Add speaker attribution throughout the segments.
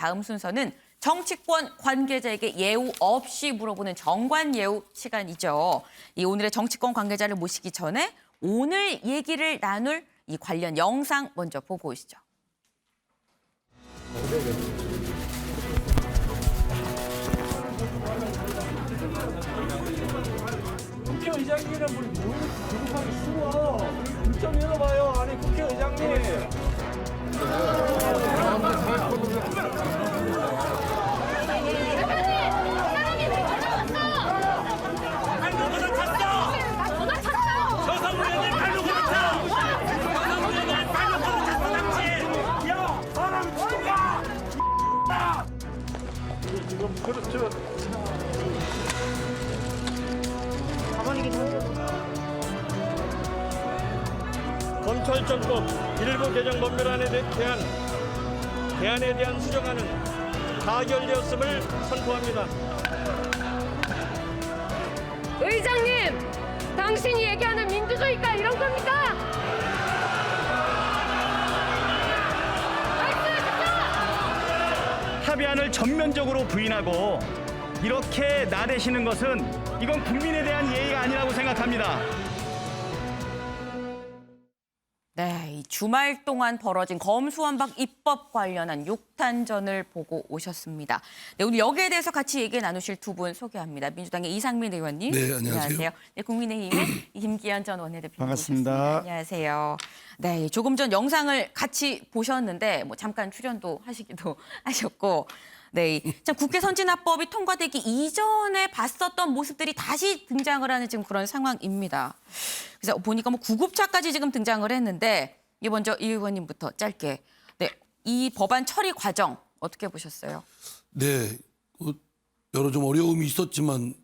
Speaker 1: 다음 순서는 정치권 관계자에게 예우 없이 물어보는 정관 예우 시간이죠. 이 오늘의 정치권 관계자를 모시기 전에 오늘 얘기를 나눌 이 관련 영상 먼저 보고 오시죠.
Speaker 2: 국회의장님이란 분이 뭘 부족하기 싫어. 좀 열어봐요. 아니 국회의장님. 지금 그렇죠.
Speaker 3: 검찰청법 일부 개정 법률안에 대한 수정안은 가결되었음을 선포합니다.
Speaker 4: 의장님, 당신이 얘기하는 민주주의가 이런 겁니까?
Speaker 5: 합의안을 전면적으로 부인하고 이렇게 나대시는 것은 이건 국민에 대한 예의가 아니라고 생각합니다.
Speaker 1: 네, 이 주말 동안 벌어진 검수완박 입법 관련한 육탄전을 보고 오셨습니다. 네, 오늘 여기에 대해서 같이 얘기 나누실 두 분 소개합니다. 민주당의 이상민 의원님.
Speaker 6: 네, 안녕하세요.
Speaker 1: 네, 국민의힘의 김기현 전 원내대표님.
Speaker 5: 반갑습니다.
Speaker 1: 모셨습니다. 안녕하세요. 네, 조금 전 영상을 같이 보셨는데 뭐 잠깐 출연도 하시기도 하셨고, 네, 참 국회 선진화법이 통과되기 이전에 봤었던 모습들이 다시 등장을 하는 지금 그런 상황입니다. 그래서 보니까 뭐 구급차까지 지금 등장을 했는데 이 먼저 이 의원님부터 짧게, 네, 이 법안 처리 과정 어떻게 보셨어요?
Speaker 6: 네, 여러 좀 어려움이 있었지만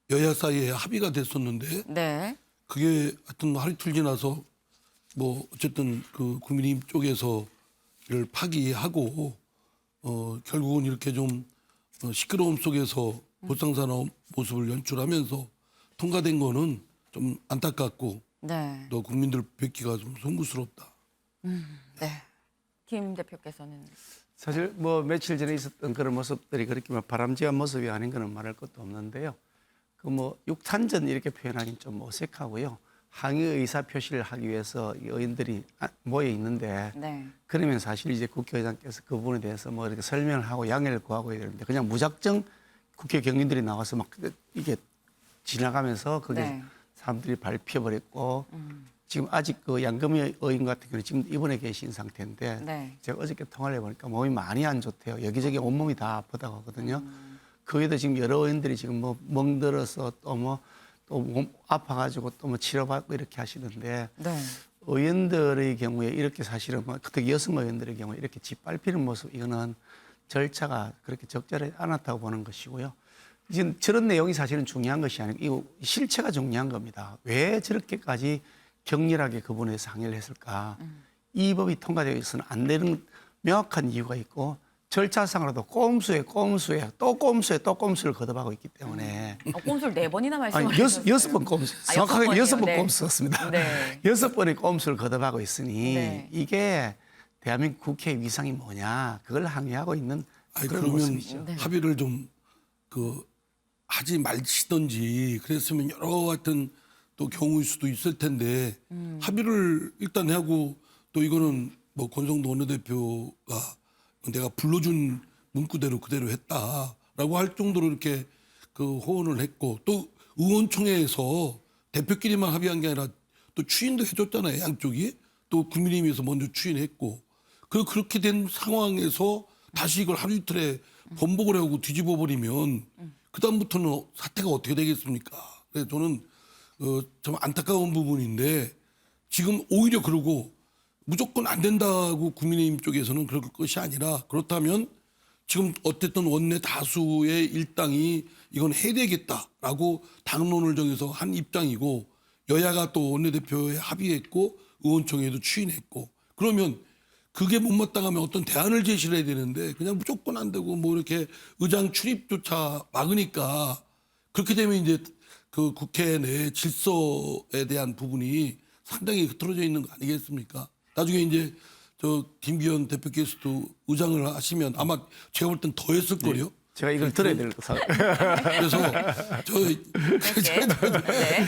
Speaker 6: 여야 사이에 합의가 됐었는데
Speaker 1: 네,
Speaker 6: 그게 하여튼 하루 이틀 지나서 뭐 어쨌든 그 국민의힘 쪽에서 이를 파기하고 결국은 이렇게 좀 시끄러움 속에서 보상산업 모습을 연출하면서 통과된 거는 좀 안타깝고
Speaker 1: 네,
Speaker 6: 또 국민들 뵙기가 좀 송구스럽다.
Speaker 1: 네. 김 대표께서는
Speaker 2: 사실 뭐 며칠 전에 있었던 그런 모습들이 그렇게 막 바람직한 모습이 아닌 거는 말할 것도 없는데요. 그 뭐 육탄전 이렇게 표현하기는 좀 어색하고요. 항의 의사 표시를 하기 위해서 이 의원들이 모여 있는데
Speaker 1: 네,
Speaker 2: 그러면 사실 이제 국회의장께서 그 부분에 대해서 뭐 이렇게 설명을 하고 양해를 구하고 해야 되는데 그냥 무작정 국회 경위들이 나와서 막 이게 지나가면서 그게
Speaker 1: 네.
Speaker 2: 사람들이 발 피워버렸고 지금 아직 그 양금희 의원 같은 경우는 지금 입원해 계신 상태인데
Speaker 1: 네.
Speaker 2: 제가 어저께 통화를 해보니까 몸이 많이 안 좋대요. 여기저기 온몸이 다 아프다고 하거든요. 그 외에도 지금 여러 의원들이 지금 뭐 멍들어서 또 뭐 또 몸 아파가지고 또 뭐 치료받고 이렇게 하시는데
Speaker 1: 네,
Speaker 2: 의원들의 경우에 이렇게 사실은 뭐 특히 여성 의원들의 경우에 이렇게 짓밟히는 모습 이거는 절차가 그렇게 적절하지 않았다고 보는 것이고요. 지금 저런 내용이 사실은 중요한 것이 아니고 이거 실체가 중요한 겁니다. 왜 저렇게까지 격렬하게 그분에서 항의를 했을까? 이 법이 통과되어서는 안 되는 명확한 이유가 있고 절차상으로도 꼼수에 또 꼼수를 거듭하고 있기 때문에
Speaker 1: 꼼수를 4번이나
Speaker 2: 아니,
Speaker 1: 말씀하셨어요.
Speaker 2: 여섯 번 꼼수,
Speaker 1: 아,
Speaker 2: 정확하게
Speaker 1: 6번이요?
Speaker 2: 6번
Speaker 1: 네.
Speaker 2: 꼼수 썼습니다.
Speaker 1: 네.
Speaker 2: 6번의 꼼수를 거듭하고 있으니
Speaker 1: 네.
Speaker 2: 이게 대한민국 국회의 위상이 뭐냐 그걸 항의하고 있는
Speaker 6: 아니
Speaker 2: 그런
Speaker 6: 그러면
Speaker 2: 모습이죠.
Speaker 1: 네.
Speaker 6: 합의를 좀 하지 말시던지 그랬으면 여러 같은 또 경우일 수도 있을 텐데 합의를 일단 하고 또 이거는 뭐 권성도 원내대표가 내가 불러준 문구대로 그대로 했다라고 할 정도로 이렇게 그 호언을 했고 또 의원총회에서 대표끼리만 합의한 게 아니라 또 추인도 해줬잖아요. 양쪽이 또 국민의힘에서 먼저 추인했고 그렇게 된 상황에서 다시 이걸 하루 이틀에 번복을 하고 뒤집어 버리면 그 다음부터는 사태가 어떻게 되겠습니까? 그래서 저는 좀 안타까운 부분인데 지금 오히려 그러고 무조건 안 된다고 국민의힘 쪽에서는 그럴 것이 아니라 그렇다면 지금 어쨌든 원내 다수의 일당이 이건 해야 되겠다라고 당론을 정해서 한 입장이고 여야가 또 원내대표에 합의했고 의원총회에도 추인했고 그러면 그게 못마땅하면 어떤 대안을 제시를 해야 되는데 그냥 무조건 안 되고 뭐 이렇게 의장 출입조차 막으니까 그렇게 되면 이제 그 국회 내 질서에 대한 부분이 상당히 흐트러져 있는 거 아니겠습니까? 나중에 이제 저 김기현 대표께서도 의장을 하시면 아마 제가 볼 땐 더 했을 거요.
Speaker 2: 제가 이걸 들어야 될 것 같아요.
Speaker 6: 그래서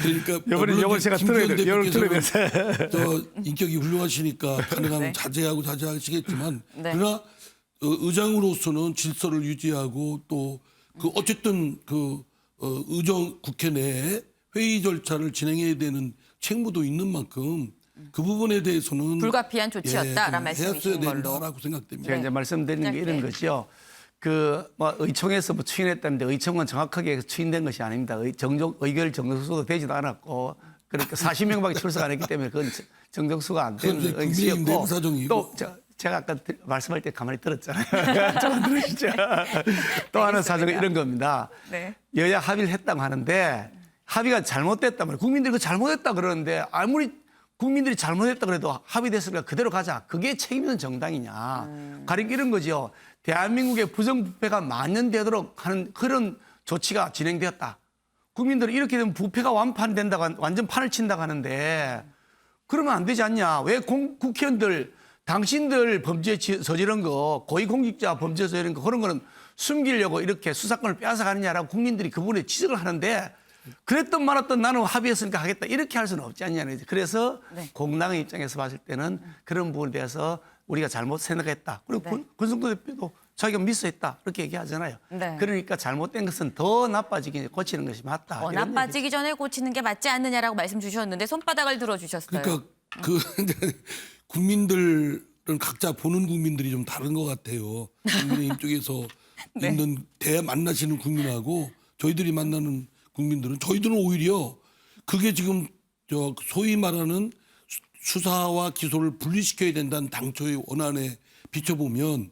Speaker 6: 그러니까
Speaker 2: 요번에 제가 들어야 돼. 요걸 들어야 돼.
Speaker 6: 저 인격이 훌륭하시니까 가능하면
Speaker 1: 네.
Speaker 6: 자제하고 자제하시겠지만
Speaker 1: 네.
Speaker 6: 그러나 의장으로서는 질서를 유지하고 또 그 어쨌든 그 의정 국회 내에 회의 절차를 진행해야 되는 책무도 있는 만큼 그 부분에 대해서는
Speaker 1: 불가피한 조치였다라는
Speaker 6: 좀
Speaker 1: 말씀이신
Speaker 6: 해야
Speaker 1: 걸로.
Speaker 6: 된다라고 생각됩니다.
Speaker 2: 제가 이제 말씀드리는 게 이런
Speaker 1: 짧게.
Speaker 2: 거죠. 그 뭐 의총에서 뭐 추인했다는데 의총은 정확하게 추인된 것이 아닙니다. 의결 정정수도 되지도 않았고 그러니까 40명밖에 출석 안 했기 때문에 그건 정정수가 안 된
Speaker 6: 그건 이제
Speaker 2: 의지였고
Speaker 6: 국민의힘 내부사정이고.
Speaker 2: 또 제가 아까 말씀할 때 가만히 들었잖아요. 좀 들으시죠. 또 하나 사정은 이런 겁니다.
Speaker 1: 네.
Speaker 2: 여야 합의를 했다고 하는데 합의가 잘못됐단 말이에요. 국민들이 그 잘못했다 그러는데 아무리 국민들이 잘못했다 그래도 합의됐으니까 그대로 가자. 그게 책임 있는 정당이냐. 가령 이런 거죠. 대한민국의 부정부패가 만연되도록 하는 그런 조치가 진행되었다. 국민들은 이렇게 되면 부패가 완판된다고 완전 판을 친다고 하는데 그러면 안 되지 않냐. 왜 국회의원들 당신들 범죄 저지른 거 고위공직자 범죄 저지른 거 그런 거는 숨기려고 이렇게 수사권을 빼앗아가느냐라고 국민들이 그 부분에 지적을 하는데 그랬던 말았던 나는 합의했으니까 하겠다 이렇게 할 수는 없지 않냐는 거죠. 그래서
Speaker 1: 네.
Speaker 2: 공당의 입장에서 봤을 때는 그런 부분에 대해서 우리가 잘못 생각했다. 그리고 권성도 대표도 자기가 미스했다 이렇게 얘기하잖아요.
Speaker 1: 네.
Speaker 2: 그러니까 잘못된 것은 더 나빠지게 고치는 것이 맞다. 이런
Speaker 1: 나빠지기 전에 고치는 게 맞지 않느냐라고 말씀 주셨는데 손바닥을 들어주셨어요.
Speaker 6: 그러니까 그 국민들은 각자 보는 국민들이 좀 다른 것 같아요. 국민의힘 쪽에서
Speaker 1: 네.
Speaker 6: 있는 만나시는 국민하고 저희들이 만나는 국민들은 저희들은 오히려 그게 지금 저 소위 말하는 수사와 기소를 분리시켜야 된다는 당초의 원안에 비춰보면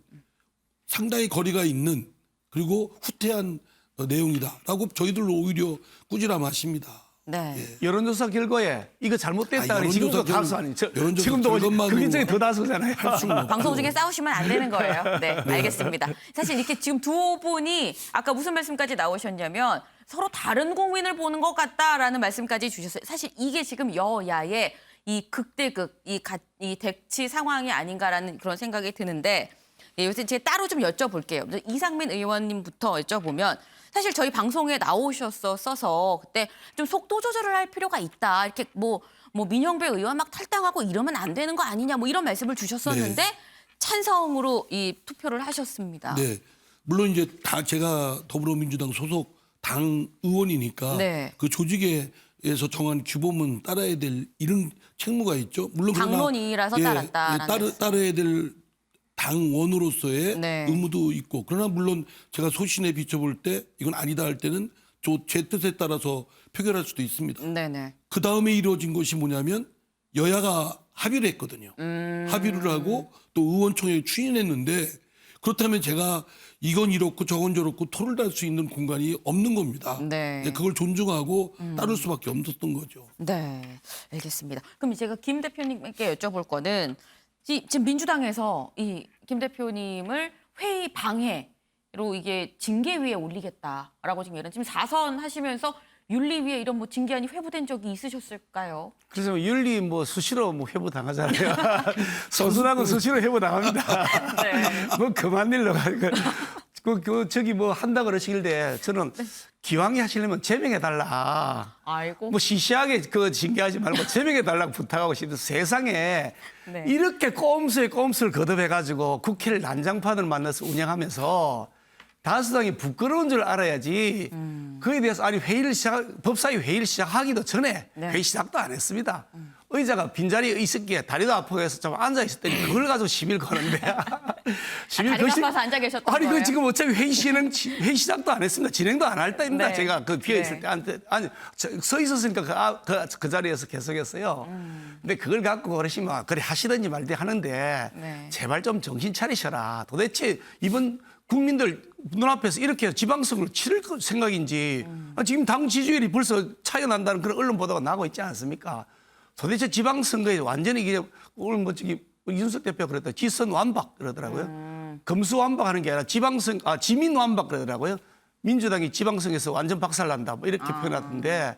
Speaker 6: 상당히 거리가 있는 그리고 후퇴한 내용이다라고 저희들로 오히려 꾸지람하십니다.
Speaker 1: 네.
Speaker 2: 여론조사 결과에 이거 잘못됐다.
Speaker 6: 여론조사
Speaker 2: 지금도
Speaker 6: 결-
Speaker 2: 다수 아니
Speaker 6: 여론조사
Speaker 2: 지금도
Speaker 6: 결과만으로
Speaker 2: 그게 저기 더 다수잖아요.
Speaker 1: 방송 중에 싸우시면 안 되는 거예요. 네, 알겠습니다. 사실 이렇게 지금 두 분이 아까 무슨 말씀까지 나오셨냐면 서로 다른 국민을 보는 것 같다라는 말씀까지 주셨어요. 사실 이게 지금 여야의 이 극대극, 이 대치 상황이 아닌가라는 그런 생각이 드는데 예, 요새 제가 따로 좀 여쭤볼게요. 이상민 의원님부터 여쭤보면 사실 저희 방송에 나오셨어서 그때 좀 속도 조절을 할 필요가 있다. 이렇게 뭐 민영배 의원 막 탈당하고 이러면 안 되는 거 아니냐 뭐 이런 말씀을 주셨었는데
Speaker 6: 네.
Speaker 1: 찬성으로 이 투표를 하셨습니다.
Speaker 6: 네. 물론 이제 다 제가 더불어민주당 소속 당 의원이니까
Speaker 1: 네.
Speaker 6: 그 조직에서 정한 규범은 따라야 될 이런 책무가 있죠. 물론 그러나
Speaker 1: 당론이라서 따랐다라는 말씀.
Speaker 6: 따라야 될 당원으로서의
Speaker 1: 네.
Speaker 6: 의무도 있고 그러나 물론 제가 소신에 비춰볼 때 이건 아니다 할 때는 제 뜻에 따라서 표결할 수도 있습니다.
Speaker 1: 네네.
Speaker 6: 그 다음에 이루어진 것이 뭐냐면 여야가 합의를 했거든요. 합의를 하고 또 의원총회에 추인했는데 그렇다면 제가 이건 이렇고 저건 저렇고 토를 할 수 있는 공간이 없는 겁니다.
Speaker 1: 네.
Speaker 6: 그걸 존중하고 따를 수밖에 없었던 거죠.
Speaker 1: 네, 알겠습니다. 그럼 제가 김 대표님께 여쭤볼 거는 지금 민주당에서 이 김 대표님을 회의 방해로 이게 징계위에 올리겠다라고 지금 4선 하시면서 윤리위에 이런 뭐 징계안이 회부된 적이 있으셨을까요?
Speaker 2: 그래서 윤리 뭐 수시로 뭐 회부 당하잖아요. 소수당은 수시로 회부 당합니다.
Speaker 1: 네.
Speaker 2: 뭐 그만 일로 가니까 저기 뭐 한다 그러시길래 저는 기왕에 하시려면 제명해 달라.
Speaker 1: 아이고.
Speaker 2: 뭐 시시하게 그 징계하지 말고 제명해 달라고 부탁하고 싶은데 세상에
Speaker 1: 네.
Speaker 2: 이렇게 꼼수에 꼼수를 거듭해가지고 국회를 난장판을 만나서 운영하면서 다수당이 부끄러운 줄 알아야지 그에 대해서 아니 법사위 회의를 시작하기도 전에
Speaker 1: 네.
Speaker 2: 회의 시작도 안 했습니다. 의자가 빈자리에 있었기에 다리도 아프고 해서 좀 앉아있었더니 그걸 가지고 시비를 거는데
Speaker 1: 다리가 아파서 앉아 계셨던
Speaker 2: 아니
Speaker 1: 거예요?
Speaker 2: 그 지금 어차피 회의 시작도 안 했습니다. 진행도 안 할 때입니다.
Speaker 1: 네.
Speaker 2: 제가 그 비어있을
Speaker 1: 네.
Speaker 2: 때 아니 서 있었으니까 그 자리에서 계속했어요. 근데 그걸 갖고 그러시면 그래 하시든지 말든지 하는데
Speaker 1: 네.
Speaker 2: 제발 좀 정신 차리셔라. 도대체 이번 국민들 눈앞에서 이렇게 지방선거를 치를 생각인지 지금 당 지지율이 벌써 차이가 난다는 그런 언론 보도가 나고 있지 않습니까? 도대체 지방선거에 완전히 이게 오늘 뭐 저기 이준석 대표가 그랬다. 지선 완박 그러더라고요. 검수 완박하는 게 아니라 지민 완박 그러더라고요. 민주당이 지방선거에서 완전 박살난다 뭐 이렇게 표현하던데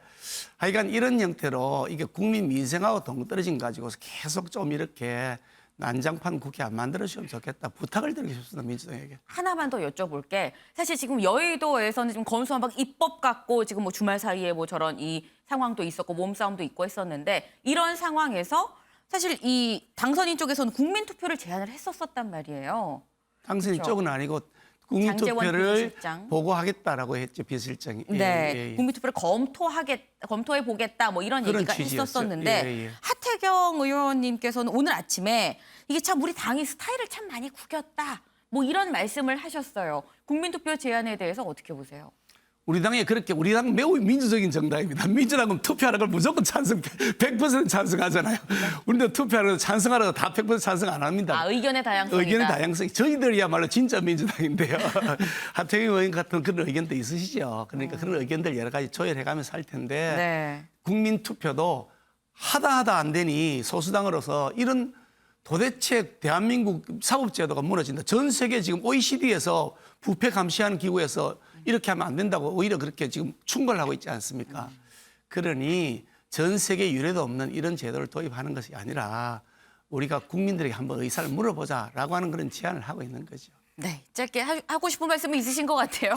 Speaker 2: 하여간 이런 형태로 이게 국민 민생하고 동떨어진 가지고서 계속 좀 이렇게 난장판 국회 안 만들어주시면 좋겠다. 부탁을 드리고 싶습니다. 민주당에게.
Speaker 1: 하나만 더 여쭤볼게. 사실 지금 여의도에서는 지금 건수한박 입법 갖고 지금 뭐 주말 사이에 뭐 저런 이 상황도 있었고 몸싸움도 있고 했었는데 이런 상황에서 사실 이 당선인 쪽에서는 국민투표를 제안을 했었단 말이에요.
Speaker 2: 당선인
Speaker 1: 그렇죠.
Speaker 2: 쪽은 아니고
Speaker 1: 장제원
Speaker 2: 국민투표를
Speaker 1: 비서실장.
Speaker 2: 보고하겠다라고 했죠. 비서실장이.
Speaker 1: 네, 국민투표를 검토해 보겠다 뭐 이런
Speaker 2: 그런
Speaker 1: 얘기가
Speaker 2: 취지였어요.
Speaker 1: 있었었는데
Speaker 2: 예.
Speaker 1: 하태경 의원님께서는 오늘 아침에 이게 참 우리 당이 스타일을 참 많이 구겼다 뭐 이런 말씀을 하셨어요. 국민투표 제안에 대해서 어떻게 보세요?
Speaker 2: 우리 당 매우 민주적인 정당입니다. 민주당은 투표하는 걸 무조건 100% 찬성하잖아요. 우리도 투표하는 거 찬성하라고 다 100% 찬성 안 합니다.
Speaker 1: 아, 의견의 다양성이다.
Speaker 2: 의견의 다양성. 저희들이야말로 진짜 민주당인데요. 하태경 의원 같은 그런 의견도 있으시죠. 그러니까 그런 의견들 여러 가지 조율해가면서 할 텐데
Speaker 1: 네.
Speaker 2: 국민 투표도 하다 안 되니 소수당으로서 이런 도대체 대한민국 사법제도가 무너진다. 전 세계 지금 OECD에서 부패 감시하는 기구에서 이렇게 하면 안 된다고 오히려 그렇게 지금 충고를 하고 있지 않습니까? 그러니 전 세계 유례도 없는 이런 제도를 도입하는 것이 아니라 우리가 국민들에게 한번 의사를 물어보자라고 하는 그런 제안을 하고 있는 거죠.
Speaker 1: 네, 짧게 하고 싶은 말씀이 있으신 것 같아요.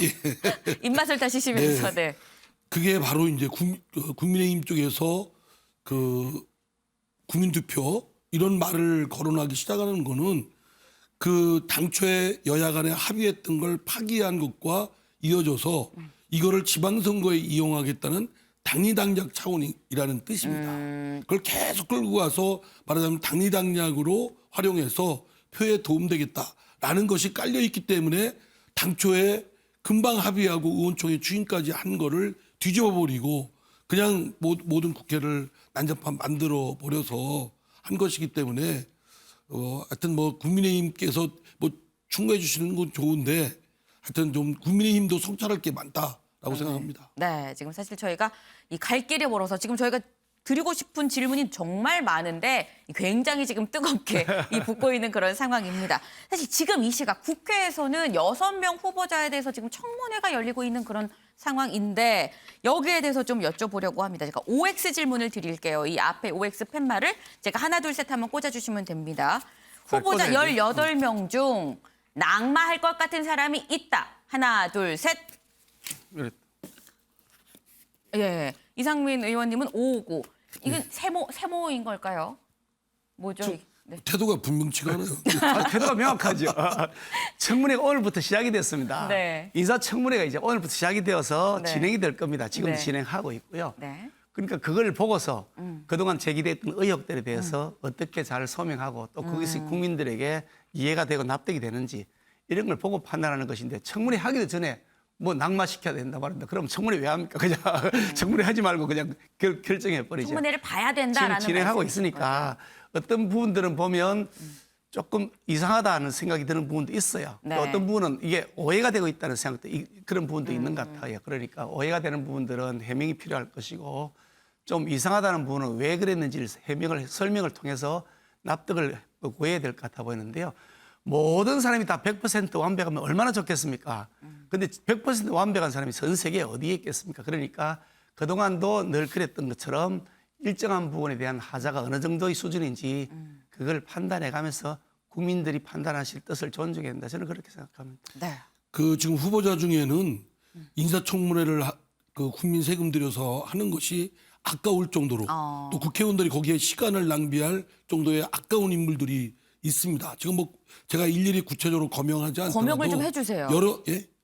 Speaker 1: 입맛을 다시시면서. 네.
Speaker 6: 그게 바로 이제 국민의힘 쪽에서 그 국민투표 이런 말을 거론하기 시작하는 거는 그 당초에 여야 간에 합의했던 걸 파기한 것과 이어져서 이거를 지방선거에 이용하겠다는 당리당략 차원이라는 뜻입니다. 그걸 계속 끌고 가서 말하자면 당리당략으로 활용해서 표에 도움되겠다라는 것이 깔려있기 때문에 당초에 금방 합의하고 의원총회 추인까지 한 거를 뒤집어버리고 그냥 모든 국회를 난장판 만들어 버려서 한 것이기 때문에 하여튼 뭐 국민의힘께서 뭐 충고해 주시는 건 좋은데 하여튼 좀 국민의힘도 성찰할 게 많다라고 생각합니다.
Speaker 1: 네, 지금 사실 저희가 이 갈 길이 멀어서 지금 저희가 드리고 싶은 질문이 정말 많은데 굉장히 지금 뜨겁게 이 붙고 있는 그런 상황입니다. 사실 지금 이 시각 국회에서는 6명 후보자에 대해서 지금 청문회가 열리고 있는 그런 상황인데 여기에 대해서 좀 여쭤보려고 합니다. 제가 OX 질문을 드릴게요. 이 앞에 OX 팻말을 제가 하나 둘 셋 한번 꽂아주시면 됩니다. 후보자 18명 중 낙마할 것 같은 사람이 있다. 하나 둘 셋. 예, 이상민 의원님은 559. 이건 세모인 걸까요? 뭐죠? 네.
Speaker 6: 태도가 분명치가 않아요.
Speaker 2: 태도가 명확하죠. 청문회가 오늘부터 시작이 됐습니다.
Speaker 1: 네.
Speaker 2: 인사청문회가 이제 오늘부터 시작이 되어서
Speaker 1: 네.
Speaker 2: 진행이 될 겁니다. 지금
Speaker 1: 네.
Speaker 2: 진행하고 있고요.
Speaker 1: 네.
Speaker 2: 그러니까 그걸 보고서 그동안 제기됐던 의혹들에 대해서 어떻게 잘 소명하고 또 거기서 국민들에게 이해가 되고 납득이 되는지 이런 걸 보고 판단하는 것인데 청문회 하기도 전에 뭐 낙마시켜야 된다 말한다. 그럼 청문회 왜 합니까? 그냥 청문회 하지 말고 그냥 결정해 버리죠.
Speaker 1: 청문회를 봐야 된다라는
Speaker 2: 지금 진행하고
Speaker 1: 말씀이신
Speaker 2: 있으니까 어떤 부분들은 보면 조금 이상하다는 생각이 드는 부분도 있어요.
Speaker 1: 네.
Speaker 2: 또 어떤 부분은 이게 오해가 되고 있다는 생각도 그런 부분도 있는 것 같아요. 그러니까 오해가 되는 부분들은 해명이 필요할 것이고 좀 이상하다는 부분은 왜 그랬는지를 설명을 통해서 납득을 구해야 될 것 같아 보이는데요. 모든 사람이 다 100% 완벽하면 얼마나 좋겠습니까? 근데 100% 완벽한 사람이 전 세계에 어디에 있겠습니까? 그러니까 그동안도 늘 그랬던 것처럼 일정한 부분에 대한 하자가 어느 정도의 수준인지 그걸 판단해 가면서 국민들이 판단하실 뜻을 존중해야 된다. 저는 그렇게 생각합니다.
Speaker 1: 네.
Speaker 6: 그 지금 후보자 중에는 인사청문회를 그 국민 세금 들여서 하는 것이 아까울 정도로 또 국회의원들이 거기에 시간을 낭비할 정도의 아까운 인물들이 있습니다. 지금 뭐 제가 일일이 구체적으로 거명하지 않더라도
Speaker 1: 거명을 좀 해주세요.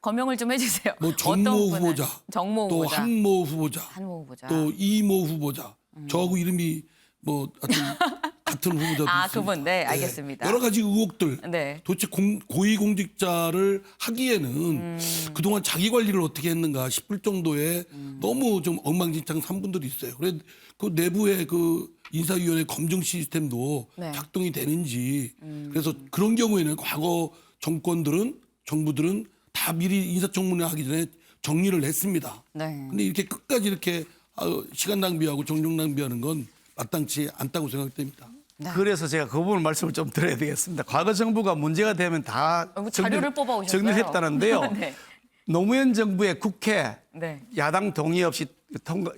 Speaker 1: 거명을 좀 해주세요.
Speaker 6: 뭐 정모
Speaker 1: 어떤 분을?
Speaker 6: 후보자,
Speaker 1: 정모
Speaker 6: 또
Speaker 1: 후보자,
Speaker 6: 한모 후보자,
Speaker 1: 한모 후보자.
Speaker 6: 또 이모 후보자. 저하고 이름이 뭐 같은 후보자도
Speaker 1: 아,
Speaker 6: 있습니다.
Speaker 1: 그분, 네, 알겠습니다.
Speaker 6: 여러 가지 의혹들.
Speaker 1: 네.
Speaker 6: 도대체 고위공직자를 하기에는 그동안 자기 관리를 어떻게 했는가 싶을 정도의 너무 좀 엉망진창한 분들이 있어요. 그래서 그 내부의 그 인사위원회 검증 시스템도
Speaker 1: 네.
Speaker 6: 작동이 되는지 그래서 그런 경우에는 과거 정부들은 다 미리 인사청문회 하기 전에 정리를 했습니다.
Speaker 1: 네.
Speaker 6: 근데 이렇게 끝까지 이렇게 시간 낭비하고 정력 낭비하는 건 마땅치 않다고 생각됩니다.
Speaker 2: 그래서 제가 그 부분 말씀을 좀 드려야 되겠습니다. 과거 정부가 문제가 되면 다
Speaker 1: 자료를 뽑아오셨어요.
Speaker 2: 정리를 했다는데요.
Speaker 1: 네.
Speaker 2: 노무현 정부의 국회
Speaker 1: 네.
Speaker 2: 야당 동의 없이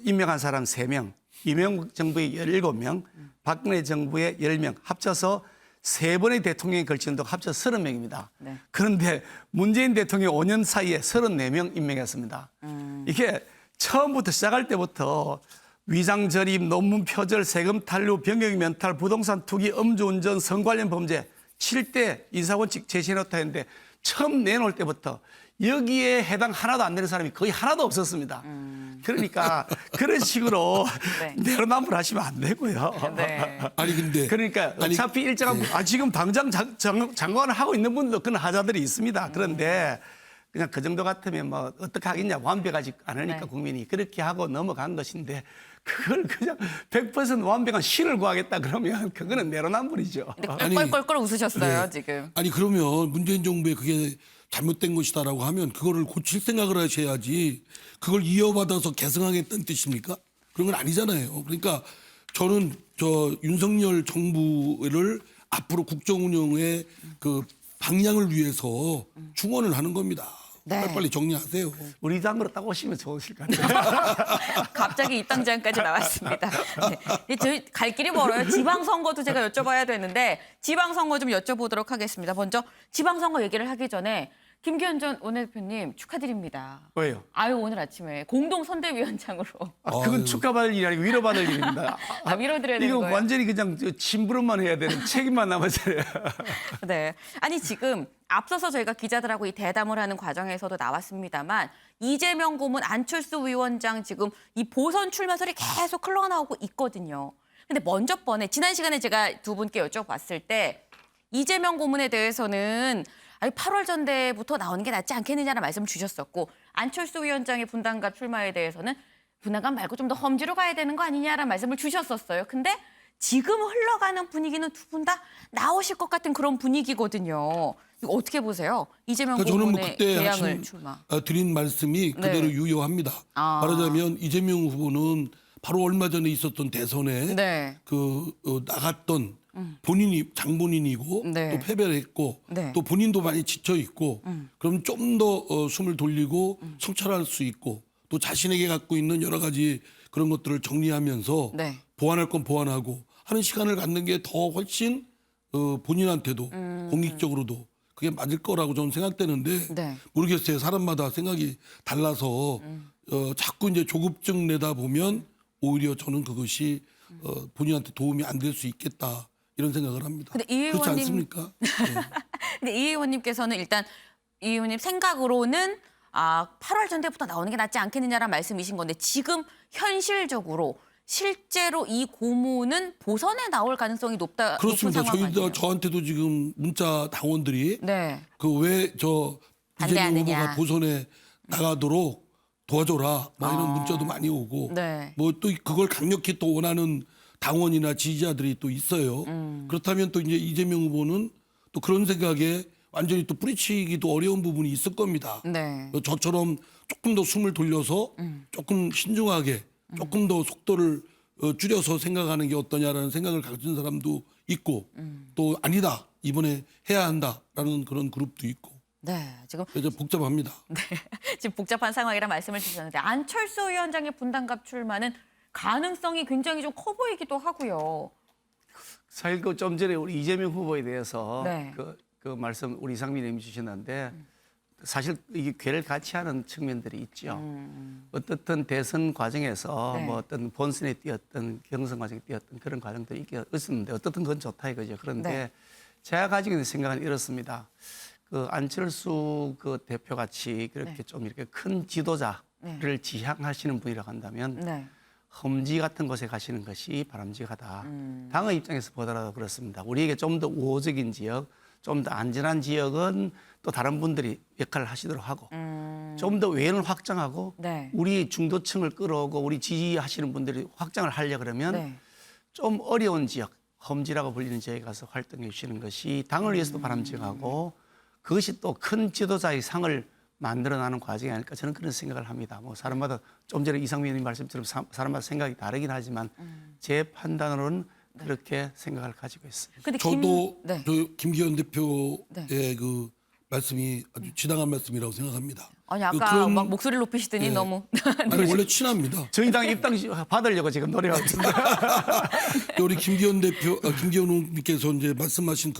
Speaker 2: 임명한 사람 3명, 이명박 정부의 17명, 박근혜 정부의 10명 합쳐서 3번의 대통령이 걸치는 동안 합쳐 30명입니다.
Speaker 1: 네.
Speaker 2: 그런데 문재인 대통령이 5년 사이에 34명 임명했습니다. 이게 처음부터 시작할 때부터 위장 절입, 논문 표절, 세금 탈루, 병역 면탈, 부동산 투기, 음주운전, 성관련 범죄 7대 인사원칙 제시해놓다 했는데 처음 내놓을 때부터 여기에 해당 하나도 안 되는 사람이 거의 하나도 없었습니다. 그러니까 그런 식으로
Speaker 1: 네.
Speaker 2: 내로남불 하시면 안 되고요.
Speaker 1: 네.
Speaker 6: 아니 근데
Speaker 2: 그러니까 어차피 일정한 지금 당장 장관을 하고 있는 분도 그런 하자들이 있습니다. 그런데 그냥 그 정도 같으면 뭐 어떻게 하겠냐, 완벽하지 않으니까
Speaker 1: 네.
Speaker 2: 국민이 그렇게 하고 넘어간 것인데 그걸 그냥 100% 완벽한 신을 구하겠다 그러면 그거는 내로남불이죠.
Speaker 6: 아니,
Speaker 1: 껄껄껄 웃으셨어요
Speaker 6: 네.
Speaker 1: 지금.
Speaker 6: 아니 그러면 문재인 정부에 그게 잘못된 것이다라고 하면 그거를 고칠 생각을 하셔야지 그걸 이어받아서 개성하겠다는 뜻입니까? 그런 건 아니잖아요. 그러니까 저는 저 윤석열 정부를 앞으로 국정 운영의 그 방향을 위해서 충원을 하는 겁니다.
Speaker 1: 네.
Speaker 6: 빨리빨리 정리하세요.
Speaker 2: 우리 당으로 딱 오시면 좋으실 것 같아요.
Speaker 1: 갑자기 입당 제안까지 나왔습니다. 네. 저희 갈 길이 멀어요. 지방선거도 제가 여쭤봐야 되는데 지방선거 좀 여쭤보도록 하겠습니다. 먼저 지방선거 얘기를 하기 전에 김기현 전 원내대표님 축하드립니다.
Speaker 2: 왜요?
Speaker 1: 아유 오늘 아침에 공동선대위원장으로
Speaker 2: 그건
Speaker 6: 아유.
Speaker 2: 축하받을 일이 아니고 위로받을 일입니다.
Speaker 1: 위로드려야 되는
Speaker 2: 이거
Speaker 1: 거예요?
Speaker 2: 완전히 그냥 심부름만 해야 되는 책임만 남았잖아요.
Speaker 1: 네. 아니 지금 앞서서 저희가 기자들하고 이 대담을 하는 과정에서도 나왔습니다만 이재명 고문 안철수 위원장 지금 이 보선 출마설이 계속 흘러나오고 있거든요. 근데 먼저 번에 지난 시간에 제가 두 분께 여쭤봤을 때 이재명 고문에 대해서는 8월 전대부터 나오는 게 낫지 않겠느냐는 말씀을 주셨었고 안철수 위원장의 분당갑 출마에 대해서는 분당갑 말고 좀 더 험지로 가야 되는 거 아니냐라는 말씀을 주셨었어요. 근데 지금 흘러가는 분위기는 두 분 다 나오실 것 같은 그런 분위기거든요. 이거 어떻게 보세요? 이재명
Speaker 6: 그러니까 저는 뭐
Speaker 1: 고문의
Speaker 6: 그때
Speaker 1: 개항을 출마.
Speaker 6: 드린 말씀이 그대로
Speaker 1: 네.
Speaker 6: 유효합니다.
Speaker 1: 아.
Speaker 6: 말하자면 이재명 후보는 바로 얼마 전에 있었던 대선에
Speaker 1: 네.
Speaker 6: 나갔던 본인이 장본인이고
Speaker 1: 네.
Speaker 6: 또 패배를 했고
Speaker 1: 네.
Speaker 6: 또 본인도 많이 지쳐 있고 그럼 좀 더 숨을 돌리고 성찰할 수 있고 또 자신에게 갖고 있는 여러 가지 그런 것들을 정리하면서
Speaker 1: 네.
Speaker 6: 보완할 건 보완하고 하는 시간을 갖는 게 더 훨씬 본인한테도 공익적으로도 그게 맞을 거라고 저는 생각되는데
Speaker 1: 네.
Speaker 6: 모르겠어요. 사람마다 생각이 달라서 자꾸 이제 조급증 내다 보면 오히려 저는 그것이 본인한테 도움이 안 될 수 있겠다 이런 생각을 합니다.
Speaker 1: 근데 이
Speaker 6: 그렇지
Speaker 1: 의원님-
Speaker 6: 않습니까? 네.
Speaker 1: 근데 이 의원님께서는 일단 이 의원님 생각으로는 8월 전대부터 나오는 게 낫지 않겠느냐라는 말씀이신 건데 지금 현실적으로 실제로 이 고문은 보선에 나올 가능성이 높은
Speaker 6: 그렇습니다.
Speaker 1: 상황 아니에요?
Speaker 6: 저한테도 지금 문자 당원들이
Speaker 1: 네.
Speaker 6: 그 왜 저 이재명
Speaker 1: 반대하느냐.
Speaker 6: 후보가 보선에 나가도록 도와줘라 막 이런 문자도 많이 오고
Speaker 1: 네.
Speaker 6: 뭐 또 그걸 강력히 또 원하는 당원이나 지지자들이 또 있어요. 그렇다면 또 이제 이재명 후보는 또 그런 생각에 완전히 또 뿌리치기도 어려운 부분이 있을 겁니다.
Speaker 1: 네.
Speaker 6: 저처럼 조금 더 숨을 돌려서 조금 신중하게 조금 더 속도를 줄여서 생각하는 게 어떠냐라는 생각을 가진 사람도 있고 또 아니다 이번에 해야 한다라는 그런 그룹도 있고
Speaker 1: 네. 지금
Speaker 6: 그래서 복잡합니다.
Speaker 1: 지금 복잡한 상황이라 말씀을 주셨는데 안철수 위원장의 분당갑 출마는 가능성이 굉장히 좀 커 보이기도 하고요.
Speaker 2: 사실 그 좀 전에 우리 이재명 후보에 대해서
Speaker 1: 네.
Speaker 2: 그 말씀 우리 이상민님이 주셨는데 사실 이게 괴를 같이 하는 측면들이 있죠. 어떻든 대선 과정에서
Speaker 1: 네.
Speaker 2: 뭐 어떤 본선에 뛰었던 경선 과정에 뛰었던 그런 과정들이 있었는데 어떻든 그건 좋다 이거죠. 그런데
Speaker 1: 네.
Speaker 2: 제가 가지고 있는 생각은 이렇습니다. 그 안철수 그 대표 같이 그렇게
Speaker 1: 네.
Speaker 2: 좀 이렇게 큰 지도자를 지향하시는 분이라고 한다면
Speaker 1: 네.
Speaker 2: 험지 같은 곳에 가시는 것이 바람직하다. 당의 입장에서 보더라도 그렇습니다. 우리에게 좀 더 우호적인 지역, 좀 더 안전한 지역은 또 다른 분들이 역할을 하시도록 하고 좀 더 외연을 확장하고
Speaker 1: 네.
Speaker 2: 우리 중도층을 끌어오고 우리 지지하시는 분들이 확장을 하려 그러면
Speaker 1: 네.
Speaker 2: 좀 어려운 지역, 험지라고 불리는 지역에 가서 활동해 주시는 것이 당을 위해서도 바람직하고 그것이 또 큰 지도자의 상을 만들어나는 과정이 아닐까 저는 그런 생각을 합니다. 뭐 사람마다 좀 전에 이상민 의원님 말씀처럼 사람마다 생각이 다르긴 하지만 제 판단으로는 그렇게 생각을 가지고 있습니다.
Speaker 1: 근데
Speaker 6: 저도
Speaker 1: 네.
Speaker 6: 저 김기현 대표의
Speaker 1: 네.
Speaker 6: 그 말씀이 아주 지당한 말씀이라고 생각합니다.
Speaker 1: 아니 아까
Speaker 6: 그런-
Speaker 1: 막 목소리를 높이시더니
Speaker 6: 네.
Speaker 1: 너무
Speaker 6: 아니 원래 친합니다.
Speaker 2: 저희 당 입당 받으려고 지금 노력하고 있습니다.
Speaker 6: 우리 김기현 대표, 김기현 의원님께서 이제 말씀하신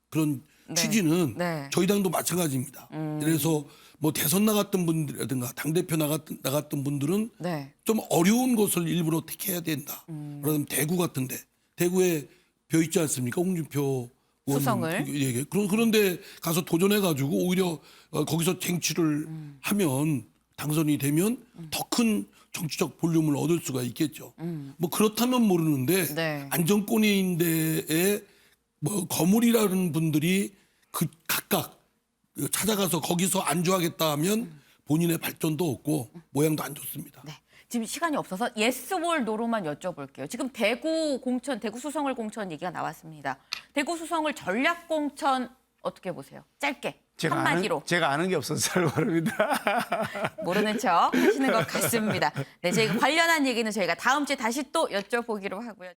Speaker 6: 그런
Speaker 1: 네.
Speaker 6: 취지는
Speaker 1: 네.
Speaker 6: 저희 당도 마찬가지입니다. 그래서 뭐 대선 나갔던 분들이라든가 당 대표 나갔던 분들은
Speaker 1: 네.
Speaker 6: 좀 어려운 것을 일부러 택해야 된다. 그러면 대구 같은데 대구에 벼 있지 않습니까? 홍준표 의원
Speaker 1: 수성을.
Speaker 6: 예. 그런데 가서 도전해가지고 오히려 거기서 쟁취를 하면 당선이 되면 더 큰 정치적 볼륨을 얻을 수가 있겠죠. 뭐 그렇다면 모르는데
Speaker 1: 네.
Speaker 6: 안정권인데에 뭐 거물이라는 분들이 그 각각 찾아가서 거기서 안주하겠다 하면 본인의 발전도 없고 모양도 안 좋습니다.
Speaker 1: 네. 지금 시간이 없어서 예스월 노로만 여쭤볼게요. 지금 대구 공천, 대구 수성을 공천 얘기가 나왔습니다. 대구 수성을 전략 공천 어떻게 보세요? 짧게 한마디로.
Speaker 2: 제가 아는 게 없어서 잘 모릅니다.
Speaker 1: 모르는 척 하시는 것 같습니다. 네, 저희가 관련한 얘기는 저희가 다음 주에 다시 또 여쭤보기로 하고요.